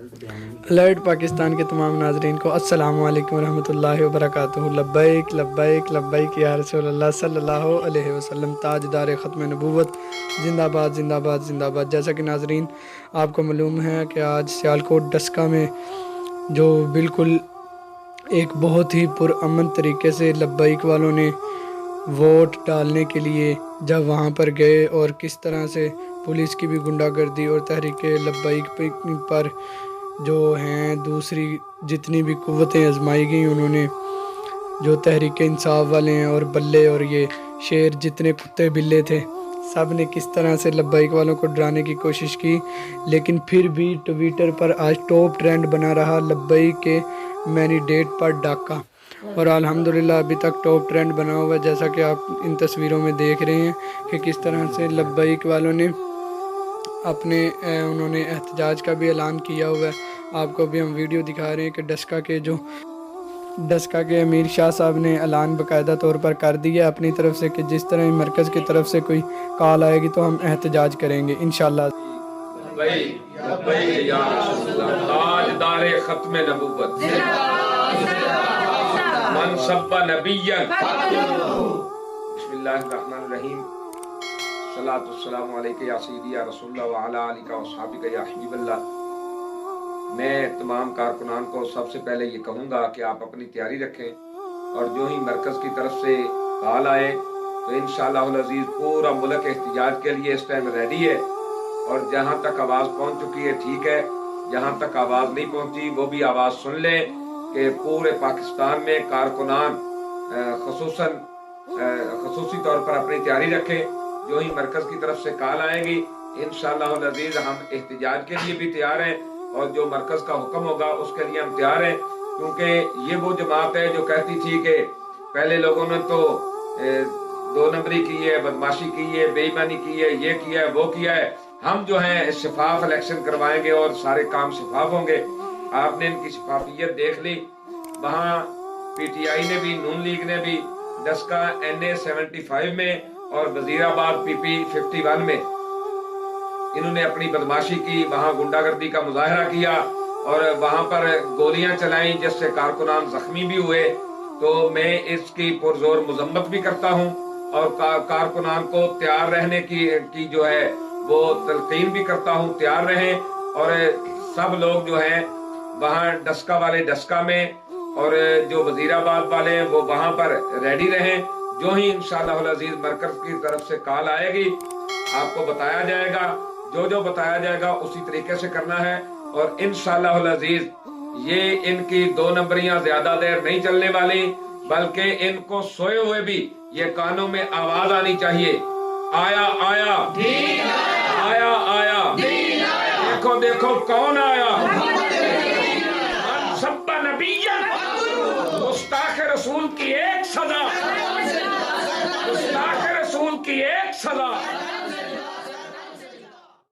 Alert Pakistan के तमाम नाजरीन को अस्सलाम वालेकुम रहमतुल्लाहि वबरकातुहू। लब्बैक लब्बैक लब्बैक या रसूल अल्लाह सल्लल्लाहु अलैहि वसल्लम। ताजदार ख़त्म नबूवत ज़िंदाबाद ज़िंदाबाद ज़िंदाबाद। जैसा कि नाजरीन आपको मालूम है कि आज सियालकोट डस्का में जो बिल्कुल एक बहुत ही पुरअमन तरीके से लब्बैक वालों ने वोट डालने के लिए जब वहाँ पर गए और किस तरह से पुलिस की भी गुंडागर्दी और तहरीक लब्बैक पर जो हैं दूसरी जितनी भी कुव्वतें आजमाई गई उन्होंने, जो तहरीक इंसाफ वाले हैं और बल्ले और ये शेर जितने कुत्ते बिल्ले थे सब ने किस तरह से लब्बैक वालों को डराने की कोशिश की। लेकिन फिर भी ट्विटर पर आज टॉप ट्रेंड बना रहा लब्बैक के मैंडेट पर डाका, और अल्हम्दुलिल्लाह अभी तक टॉप ट्रेंड बना हुआ है। जैसा कि आप इन तस्वीरों में देख रहे हैं कि किस तरह से लब्बैक वालों ने अपने उन्होंने एहतजाज का भी ऐलान किया हुआ है। आपको भी हम वीडियो दिखा रहे हैं कि डस्का के अमीर शाह साहब ने ऐलान बाकायदा तौर पर कर दिया अपनी तरफ से कि जिस तरह मरकज़ की तरफ से कोई कॉल आएगी तो हम एहतजाज करेंगे इंशाअल्लाह। सलातुस्सलामु अलैका या सय्यदी या रसूलल्लाह व अला आलिका व अस्हाबिका या हबीबल्लाह। मैं तमाम कारकुनान को सबसे पहले ये कहूँगा कि आप अपनी तैयारी रखें, और जो ही मरकज़ की तरफ से कॉल आए तो इंशाअल्लाह अज़ीज़ पूरा मुल्क एहतिजाज के लिए इस टाइम रेडी है। और जहाँ तक आवाज़ पहुँच चुकी है ठीक है, जहाँ तक आवाज़ नहीं पहुँची वो भी आवाज़ सुन लें कि पूरे पाकिस्तान में कारकुनान खसूसी तौर पर अपनी तैयारी रखें। जो ही मरकज़ की तरफ से कॉल आएगी इंशाअल्लाह अज़ीज़ हम एहतिजाज के लिए भी तैयार हैं, और जो मरकज़ का हुक्म होगा उसके लिए हम तैयार हैं। क्योंकि ये वो जमात है जो कहती थी कि पहले लोगों ने तो दो नंबरी की है, बदमाशी की है, बेईमानी की है, ये किया है, वो किया है। हम जो है शफाफ इलेक्शन करवाएंगे और सारे काम शफाफ होंगे। आपने इनकी शफाफियत देख ली। वहाँ PTI ने भी, नून लीग ने भी डस्का NA 75 में और वजीराबाद PP 51 में इन्होंने अपनी बदमाशी की, वहाँ गुंडागर्दी का मुजाहरा किया और वहाँ पर गोलियां चलाई जिससे कारकुनान जख्मी भी हुए। तो मैं इसकी पुरजोर मजम्मत भी करता हूँ और कारकुनान को तैयार रहने की जो है वो तलकीन भी करता हूँ, तैयार रहें। और सब लोग जो हैं वहाँ डस्का वाले डस्का में और जो वजीराबाद वाले हैं वो वहाँ पर रेडी रहें। जो ही इंशाअल्लाह अज़ीज़ मरकज़ की तरफ से कॉल आएगी आपको बताया जाएगा, जो बताया जाएगा उसी तरीके से करना है। और इंशाअल्लाह अज़ीज़ ये इनकी दो नंबरियां ज्यादा देर नहीं चलने वाली, बल्कि इनको सोए हुए भी ये कानों में आवाज आनी चाहिए, आया आया आया आया, देखो देखो कौन आया, सब्बा नबिय्यन, गुस्ताख रसूल की एक सजा, गुस्ताख रसूल की एक सजा।